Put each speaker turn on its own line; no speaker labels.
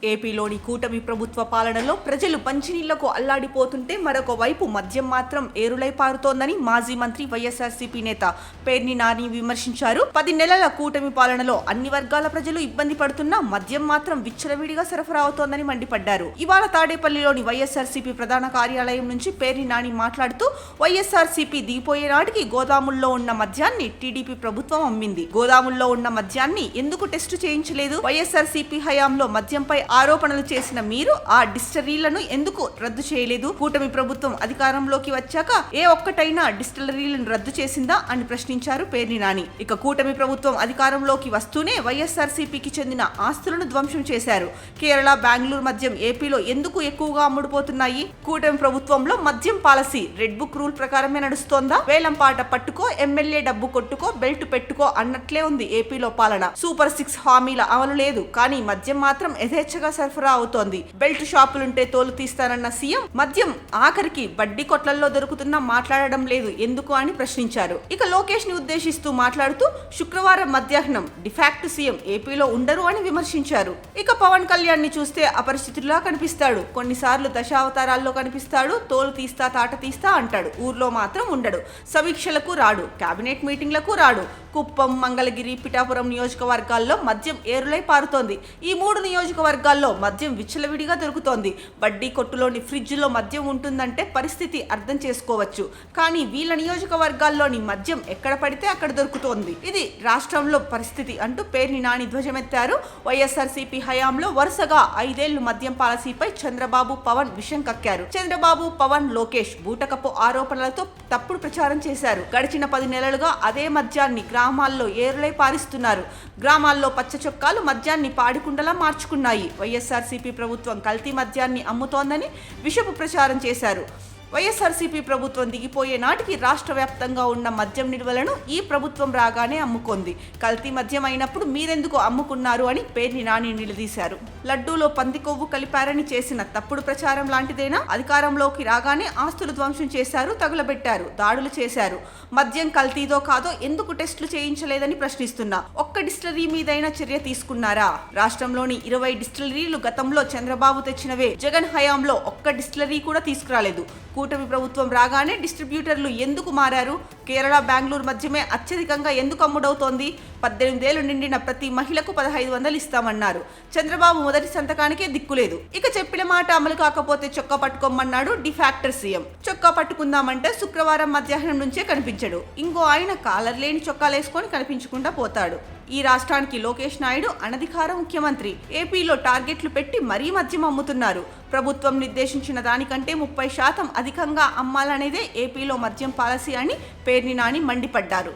ఏపీలోని కూటమి ప్రభుత్వ పాలనలో ప్రజలు మంచినీళ్లకు అల్లాడిపోతుంటే మరొక వైపు మద్యం మాత్రం ఏరులై పారుతోందని మాజీ మంత్రి వైఎస్ఆర్సీపీ నేత పేర్ని నాని విమర్శించారు. 10 నెలల కూటమి పాలనలో అన్ని వర్గాల ప్రజలు ఇబ్బంది పడుతున్నా మద్యం మాత్రం విచ్చలవిడిగా సరఫరా అవుతోందని మండిపడ్డారు. ఇవాళ తాడేపల్లిలోని వైఎస్ఆర్సీపీ ప్రధాన కార్యాలయం నుంచి పేర్ని నాని మాట్లాడుతూ వైఎస్ఆర్సీపీ దిగిపోయే నాటికి గోదాముల్లో ఉన్న మద్యాన్ని టీడీపీ ప్రభుత్వం అమ్మింది. గోదాముల్లో ఉన్న మద్యాన్ని ఎందుకు టెస్టు చేయించలేదు? వైఎస్ఆర్సీపీ హయాంలో మద్యంపై ఆరోపణలు చేసిన మీరు ఆ డిస్టిలరీలను ఎందుకు రద్దు చేయలేదు? కూటమి ప్రభుత్వం అధికారంలోకి వచ్చాక ఏ ఒక్కటైనా డిస్టిలరీలను రద్దు చేసిందా అని ప్రశ్నించారు పేర్ని నాని. ఇక కూటమి ప్రభుత్వం అధికారంలోకి వస్తూనే వైఎస్ఆర్సీపీకి చెందిన ఆస్తులను ధ్వంసం చేశారు. కేరళ, బెంగళూరు మద్యం ఏపీలో ఎందుకు ఎక్కువగా అమ్ముడుపోతున్నాయి? కూటమి ప్రభుత్వంలో మద్యం పాలసీ రెడ్ బుక్ రూల్ ప్రకారమే నడుస్తోందా? వేలం పాట పట్టుకో, ఎమ్మెల్యే డబ్బు కొట్టుకో, బెల్ట్ పెట్టుకో అన్నట్లే ఉంది ఏపీలో పాలన. సూపర్ 6 హామీల అమలు లేదు, కానీ మద్యం మాత్రం యథేచ్ఛగా సరఫరా అవుతోంది. బెల్ట్ షాపులుంటే తోలు తీస్తానన్న సీఎం మద్యం ఆఖరికి బడ్డీ కొట్లల్లో దొరుకుతున్నా మాట్లాడడం లేదు ఎందుకు అని ప్రశ్నించారు. ఇక లోకేష్ ని ఉద్దేశిస్తూ మాట్లాడుతూ శుక్రవారం మధ్యాహ్నం డిఫాక్ట్ సీఎం ఏపీలో ఉండరు అని విమర్శించారు. ఇక పవన్ కళ్యాణ్ ని చూస్తే అపరిచితుడిలా కనిపిస్తాడు. కొన్నిసార్లు దశావతారాల్లో కనిపిస్తాడు. తోలు తీస్తా, తాట తీస్తా అంటాడు. ఊర్లో మాత్రం ఉండడు. సమీక్షలకు రాడు. కేబినెట్ మీటింగ్లకు రాడు. కుప్పం, మంగళగిరి, పిఠాపురం నియోజకవర్గాల్లో మద్యం ఏరులై పారుతోంది. ఈ 3 నియోజకవర్గాల్లో మద్యం విచ్చలవిడిగా దొరుకుతోంది. బడ్డీ కొట్టులోని ఫ్రిడ్జ్లో మద్యం ఉంటుందంటే పరిస్థితి అర్థం చేసుకోవచ్చు. కానీ వీళ్ళ నియోజకవర్గాల్లోని మద్యం ఎక్కడ పడితే అక్కడ దొరుకుతోంది. ఇది రాష్ట్రంలో పరిస్థితి అంటూ పేర్ని నాని ధ్వజమెత్తారు. వైఎస్ఆర్సీపీ హయాంలో వరుసగా 5 ఏళ్లు మద్యం పాలసీపై చంద్రబాబు, పవన్ విషం కక్కారు. చంద్రబాబు, పవన్, లోకేష్ బూటకపు ఆరోపణలతో తప్పుడు ప్రచారం చేశారు. గడిచిన 10 నెలలుగా అదే మద్యాన్ని గ్రామాల్లో ఏరులై పారిస్తున్నారు. గ్రామాల్లో పచ్చ చొక్కాలు మద్యాన్ని పాడికుండలా మార్చుకున్నాయి. వైఎస్ఆర్సీపీ ప్రభుత్వం కల్తీ మద్యాన్ని అమ్ముతోందని విషపు ప్రచారం చేశారు. వైఎస్ఆర్సీపీ ప్రభుత్వం దిగిపోయే నాటికి రాష్ట్ర వ్యాప్తంగా ఉన్న మద్యం నిల్వలను ఈ ప్రభుత్వం రాగానే అమ్ముకుంది. కల్తీ మద్యం అయినప్పుడు మీరెందుకు అమ్ముకున్నారు అని పేర్ని నాని నిలదీశారు. లడ్డూలో పంది కొవ్వు కలిపారని చేసిన తప్పుడు ప్రచారం లాంటిదేనా? అధికారంలోకి రాగానే ఆస్తులు ధ్వంసం చేశారు, తగులబెట్టారు, దాడులు చేశారు. మద్యం కల్తీదో కాదో ఎందుకు టెస్టులు చేయించలేదని ప్రశ్నిస్తున్నా. ఒక్క డిస్టిలరీ మీదైనా చర్య తీసుకున్నారా? రాష్ట్రంలోని 20 డిస్టిలరీలు గతంలో చంద్రబాబు తెచ్చినవే. జగన్ హయాంలో ఒక్క డిస్టిలరీ కూడా తీసుకురాలేదు. కూటమి ప్రభుత్వం రాగానే డిస్ట్రిబ్యూటర్లు ఎందుకు మారారు? కేరళ, బెంగళూరు మద్యమే అత్యధికంగా ఎందుకు అమ్ముడవుతోంది? 18 ఏళ్లు నిండిన ప్రతి మహిళకు 1500 ఇస్తామన్నారు. చంద్రబాబు మొదటి సంతకానికే దిక్కులేదు. ఇక చెప్పిన మాట అమలు కాకపోతే చొక్కా పట్టుకోమన్నాడు డిఫాక్టర్ సీఎం. చొక్కా పట్టుకుందామంటే శుక్రవారం మధ్యాహ్నం నుంచే కనిపించడు. ఇంకో ఆయన కాలర్ లేని చొక్కాలేసుకొని కనిపించకుండా పోతాడు. ఈ రాష్ట్రానికి లోకేష్ నాయుడు అనధికార ముఖ్యమంత్రి. ఏపీలో టార్గెట్లు పెట్టి మరీ మద్యం అమ్ముతున్నారు. ప్రభుత్వం నిర్దేశించిన దానికంటే 30% అధికంగా అమ్మాలనేదే ఏపీలో మద్యం పాలసీ అని పేర్ని నాని మండిపడ్డారు.